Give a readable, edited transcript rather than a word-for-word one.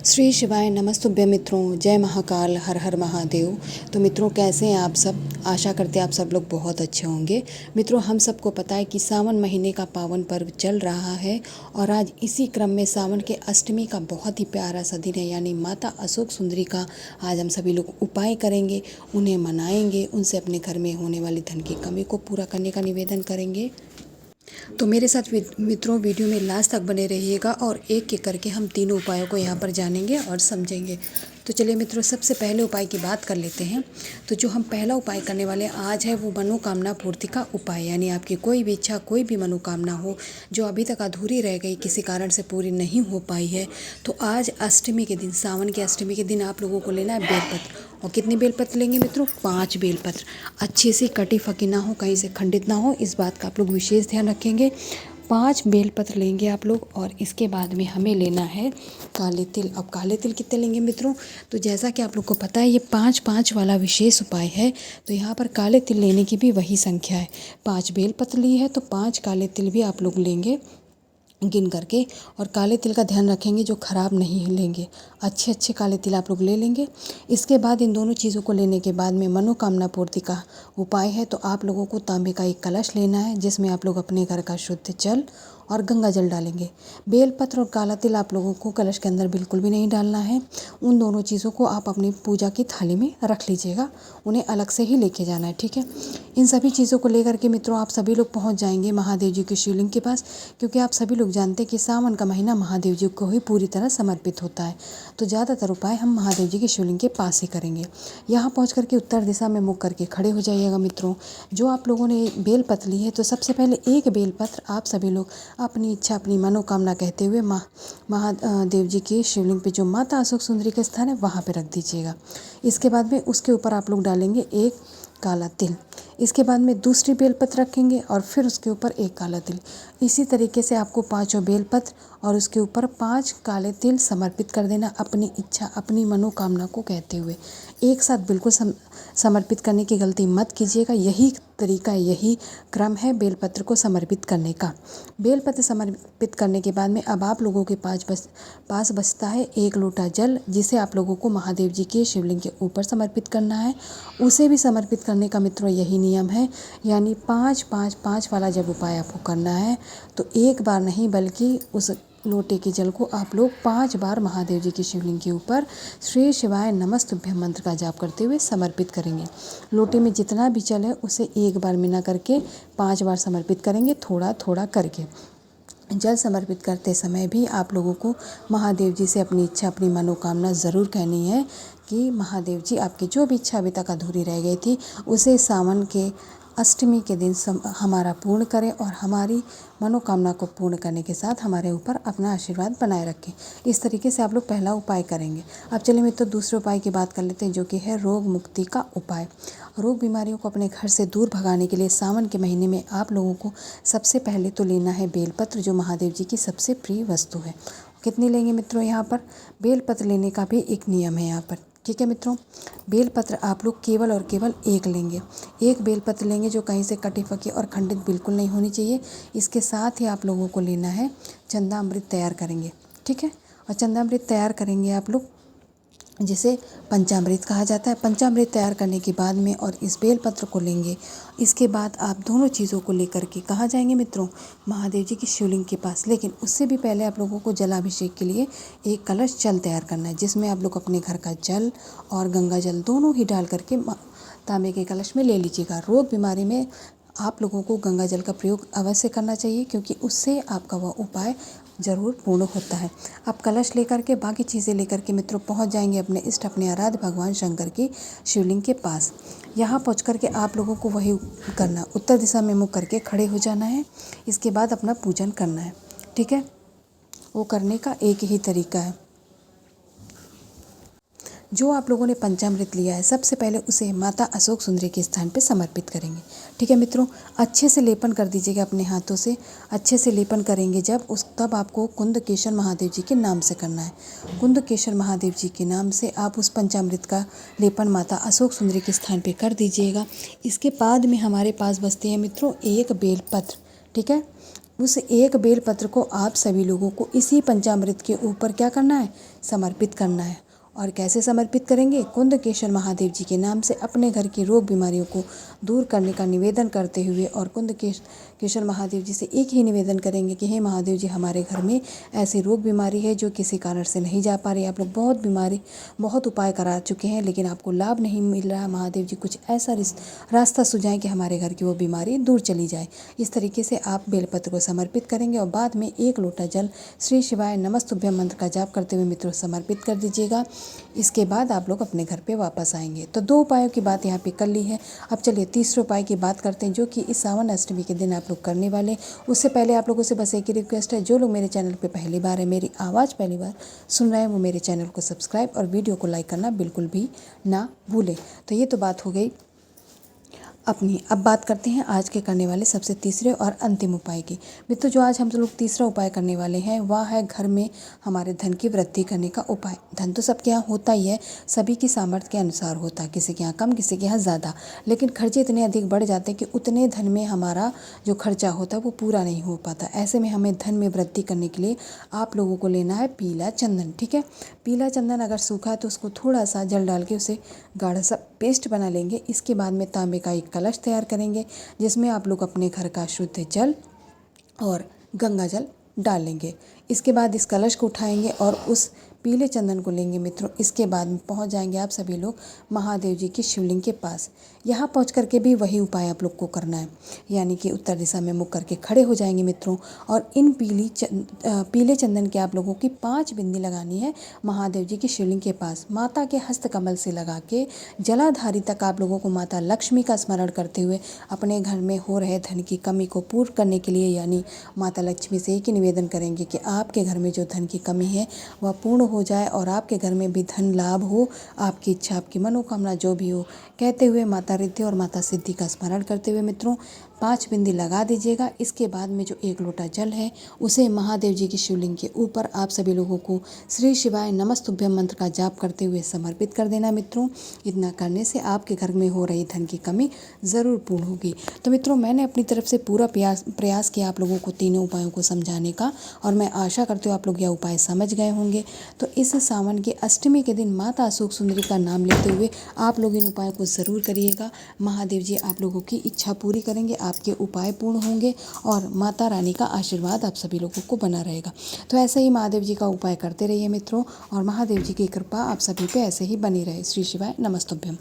श्री शिवाय नमस्तुभ्य मित्रों, जय महाकाल, हर हर महादेव। तो मित्रों, कैसे हैं आप सब? आशा करते हैं आप सब लोग बहुत अच्छे होंगे। मित्रों, हम सबको पता है कि सावन महीने का पावन पर्व चल रहा है और आज इसी क्रम में सावन के अष्टमी का बहुत ही प्यारा सा दिन है, यानी माता अशोक सुंदरी का आज हम सभी लोग उपाय करेंगे, उन्हें मनाएंगे, उनसे अपने घर में होने वाली धन की कमी को पूरा करने का निवेदन करेंगे। तो मेरे साथ मित्रों वीडियो में लास्ट तक बने रहिएगा और एक एक करके हम तीनों उपायों को यहाँ पर जानेंगे और समझेंगे। तो चलिए मित्रों, सबसे पहले उपाय की बात कर लेते हैं। तो जो हम पहला उपाय करने वाले आज है वो मनोकामना पूर्ति का उपाय, यानी आपकी कोई भी इच्छा, कोई भी मनोकामना हो जो अभी तक अधूरी रह गई, किसी कारण से पूरी नहीं हो पाई है, तो आज अष्टमी के दिन, सावन की अष्टमी के दिन आप लोगों को लेना है बेलपत्र। और कितनी बेलपत्र लेंगे मित्रों? 5 बेलपत्र। अच्छी सी कटी फकी ना हो, कहीं से खंडित ना हो, इस बात का आप लोग विशेष ध्यान रखेंगे। 5 बेलपत्र लेंगे आप लोग और इसके बाद में हमें लेना है काले तिल। अब काले तिल कितने लेंगे मित्रों? तो जैसा कि आप लोग को पता है ये 5-5 वाला विशेष उपाय है, तो यहाँ पर काले तिल लेने की भी वही संख्या है। 5 बेलपत्र ली है तो 5 काले तिल भी आप लोग लेंगे गिन करके। और काले तिल का ध्यान रखेंगे जो ख़राब नहीं लेंगे, अच्छे अच्छे काले तिल आप लोग ले लेंगे। इसके बाद इन दोनों चीज़ों को लेने के बाद में मनोकामना पूर्ति का उपाय है। तो आप लोगों को तांबे का एक कलश लेना है जिसमें आप लोग अपने घर का शुद्ध जल और गंगा जल डालेंगे। बेलपत्र और काला तिल आप लोगों को कलश के अंदर बिल्कुल भी नहीं डालना है। उन दोनों चीज़ों को आप अपनी पूजा की थाली में रख लीजिएगा, उन्हें अलग से ही लेके जाना है, ठीक है। इन सभी चीज़ों को लेकर के मित्रों आप सभी लोग पहुंच जाएंगे महादेव जी के शिवलिंग के पास, क्योंकि आप सभी लोग जानते हैं कि सावन का महीना महादेव जी को ही पूरी तरह समर्पित होता है। तो ज़्यादातर उपाय हम महादेव जी के शिवलिंग के पास ही करेंगे। यहाँ पहुँच करके उत्तर दिशा में मुख करके खड़े हो जाइएगा मित्रों। जो आप लोगों ने बेलपत्र ली है तो सबसे पहले एक बेलपत्र आप सभी लोग अपनी इच्छा, अपनी मनोकामना कहते हुए महादेव जी के शिवलिंग पे, जो माता अशोक सुंदरी के स्थान है, वहाँ पे रख दीजिएगा। इसके बाद में उसके ऊपर आप लोग डालेंगे एक काला तिल। इसके बाद में दूसरी बेलपत्र रखेंगे और फिर उसके ऊपर एक काला तिल। इसी तरीके से आपको 5 बेलपत्र और उसके ऊपर 5 काले तिल समर्पित कर देना, अपनी इच्छा, अपनी मनोकामना को कहते हुए। एक साथ बिल्कुल समर्पित करने की गलती मत कीजिएगा। यही तरीका, यही क्रम है बेलपत्र को समर्पित करने का। बेलपत्र समर्पित करने के बाद में अब आप लोगों के पास बचता है 1 लोटा जल, जिसे आप लोगों को महादेव जी के शिवलिंग के ऊपर समर्पित करना है। उसे भी समर्पित करने का मित्रों यही नियम है, यानी 5-5-5 वाला जब उपाय आपको करना है तो एक बार नहीं बल्कि उस लोटे के जल को आप लोग 5 बार महादेव जी के शिवलिंग के ऊपर श्री शिवाय नमस्तुभ्यम मंत्र का जाप करते हुए समर्पित करेंगे। लोटे में जितना भी जल है उसे एक बार में ना करके 5 बार समर्पित करेंगे, थोड़ा थोड़ा करके। जल समर्पित करते समय भी आप लोगों को महादेव जी से अपनी इच्छा, अपनी मनोकामना ज़रूर कहनी है कि महादेव जी आपकी जो भी इच्छा अभी तक अधूरी रह गई थी उसे सावन के अष्टमी के दिन हमारा पूर्ण करें और हमारी मनोकामना को पूर्ण करने के साथ हमारे ऊपर अपना आशीर्वाद बनाए रखें। इस तरीके से आप लोग पहला उपाय करेंगे। अब चलिए मित्रों दूसरे उपाय की बात कर लेते हैं, जो कि है रोग मुक्ति का उपाय। रोग बीमारियों को अपने घर से दूर भगाने के लिए सावन के महीने में आप लोगों को सबसे पहले तो लेना है बेलपत्र, जो महादेव जी की सबसे प्रिय वस्तु है। कितनी लेंगे मित्रों? यहाँ पर बेलपत्र लेने का भी एक नियम है यहाँ पर, ठीक है मित्रों। बेलपत्र आप लोग केवल और केवल एक लेंगे। एक बेलपत्र लेंगे जो कहीं से कटी फकी और खंडित बिल्कुल नहीं होनी चाहिए। इसके साथ ही आप लोगों को लेना है चंदामृत तैयार करेंगे, ठीक है। और चंदामृत तैयार करेंगे आप लोग, जिसे पंचामृत कहा जाता है। पंचामृत तैयार करने के बाद में और इस बेलपत्र को लेंगे। इसके बाद आप दोनों चीज़ों को लेकर के कहाँ जाएंगे मित्रों? महादेव जी की शिवलिंग के पास। लेकिन उससे भी पहले आप लोगों को जलाभिषेक के लिए एक कलश जल तैयार करना है, जिसमें आप लोग अपने घर का जल और गंगा जल दोनों ही डाल करके तांबे के कलश में ले लीजिएगा। रोग बीमारी में आप लोगों को गंगा जल का प्रयोग अवश्य करना चाहिए, क्योंकि उससे आपका वह उपाय ज़रूर पूर्ण होता है। आप कलश लेकर के, बाकी चीज़ें लेकर के मित्रों पहुंच जाएंगे अपने इष्ट, अपने आराध्य भगवान शंकर की शिवलिंग के पास। यहाँ पहुंच करके आप लोगों को वही करना, उत्तर दिशा में मुख करके खड़े हो जाना है। इसके बाद अपना पूजन करना है, ठीक है। वो करने का एक ही तरीका है। जो आप लोगों ने पंचामृत लिया है सबसे पहले उसे माता अशोक सुंदरी के स्थान पे समर्पित करेंगे, ठीक है मित्रों। अच्छे से लेपन कर दीजिएगा अपने हाथों से, अच्छे से लेपन करेंगे जब तब आपको कुंदकेश्वर महादेव जी के नाम से करना है। कुंदकेश्वर महादेव जी के नाम से आप उस पंचामृत का लेपन माता अशोक सुंदरी के स्थान पर कर दीजिएगा। इसके बाद में हमारे पास बचते हैं मित्रों एक बेलपत्र, ठीक है। उस एक बेलपत्र को आप सभी लोगों को इसी पंचामृत के ऊपर क्या करना है, समर्पित करना है। और कैसे समर्पित करेंगे, कुंदकेश्वर महादेव जी के नाम से अपने घर की रोग बीमारियों को दूर करने का निवेदन करते हुए, और कुंदकेश्वर महादेव जी से एक ही निवेदन करेंगे कि हे महादेव जी, हमारे घर में ऐसी रोग बीमारी है जो किसी कारण से नहीं जा पा रही। आप लोग बहुत उपाय करा चुके हैं लेकिन आपको लाभ नहीं मिल रहा। महादेव जी कुछ ऐसा रास्ता सुझाएं कि हमारे घर की वो बीमारी दूर चली जाए। इस तरीके से आप बेलपत्र को समर्पित करेंगे और बाद में 1 लोटा जल श्री शिवाय नमस्तुभ्यम मंत्र का जाप करते हुए मित्रों समर्पित कर दीजिएगा। इसके बाद आप लोग अपने घर पे वापस आएंगे। तो 2 उपायों की बात यहाँ पे कर ली है। अब चलिए तीसरे उपाय की बात करते हैं, जो कि इस सावन अष्टमी के दिन आप लोग करने वाले। उससे पहले आप लोगों से बस एक ही रिक्वेस्ट है, जो लोग मेरे चैनल पे पहली बार है, मेरी आवाज़ पहली बार सुन रहे हैं, वो मेरे चैनल को सब्सक्राइब और वीडियो को लाइक करना बिल्कुल भी ना भूलें। तो ये तो बात हो गई अपनी। अब बात करते हैं आज के करने वाले सबसे तीसरे और अंतिम उपाय की। मित्रों, जो आज हम लोग तीसरा उपाय करने वाले हैं वह है घर में हमारे धन की वृद्धि करने का उपाय। धन तो सबके यहाँ होता ही है, सभी की सामर्थ्य के अनुसार होता है, किसी के यहाँ कम, किसी के यहाँ ज़्यादा, लेकिन खर्चे इतने अधिक बढ़ जाते हैं कि उतने धन में हमारा जो खर्चा होता है वो पूरा नहीं हो पाता। ऐसे में हमें धन में वृद्धि करने के लिए आप लोगों को लेना है पीला चंदन। ठीक है, पीला चंदन अगर सूखा है तो उसको थोड़ा सा जल डाल के उसे गाढ़ा सा पेस्ट बना लेंगे। इसके बाद में तांबे का एक कलश तैयार करेंगे जिसमें आप लोग अपने घर का शुद्ध जल और गंगा जल डाल लेंगे। इसके बाद इस कलश को उठाएंगे और उस पीले चंदन को लेंगे मित्रों। इसके बाद में पहुंच जाएंगे आप सभी लोग महादेव जी की शिवलिंग के पास। यहाँ पहुंच करके भी वही उपाय आप लोग को करना है, यानी कि उत्तर दिशा में मुख करके खड़े हो जाएंगे मित्रों। और इन पीले चंदन के आप लोगों की 5 बिंदी लगानी है महादेव जी की शिवलिंग के पास। माता के हस्त कमल से लगा के जलाधारी तक आप लोगों को माता लक्ष्मी का स्मरण करते हुए अपने घर में हो रहे धन की कमी को पूर्ण करने के लिए, यानी माता लक्ष्मी से एक ही निवेदन करेंगे कि आपके घर में जो धन की कमी है वह पूर्ण हो जाए और आपके घर में भी धन लाभ हो, आपकी इच्छा, आपकी मनोकामना जो भी हो, कहते हुए माता रिद्धि और माता सिद्धि का स्मरण करते हुए मित्रों 5 बिंदी लगा दीजिएगा। इसके बाद में जो 1 लोटा जल है उसे महादेव जी की शिवलिंग के ऊपर आप सभी लोगों को श्री शिवाय नमस्तुभ्यम मंत्र का जाप करते हुए समर्पित कर देना मित्रों। इतना करने से आपके घर में हो रही धन की कमी ज़रूर पूर्ण होगी। तो मित्रों, मैंने अपनी तरफ से पूरा प्रयास किया आप लोगों को तीनों उपायों को समझाने का, और मैं आशा करती हूँ आप लोग यह उपाय समझ गए होंगे। तो इस सावन की अष्टमी के दिन माता अशोक सुंदरी का नाम लेते हुए आप लोग इन उपायों को ज़रूर करिएगा। महादेव जी आप लोगों की इच्छा पूरी करेंगे, आपके उपाय पूर्ण होंगे और माता रानी का आशीर्वाद आप सभी लोगों को बना रहेगा। तो ऐसे ही महादेव जी का उपाय करते रहिए मित्रों, और महादेव जी की कृपा आप सभी पे ऐसे ही बनी रहे। श्री शिवाय नमस्तुभ्यम।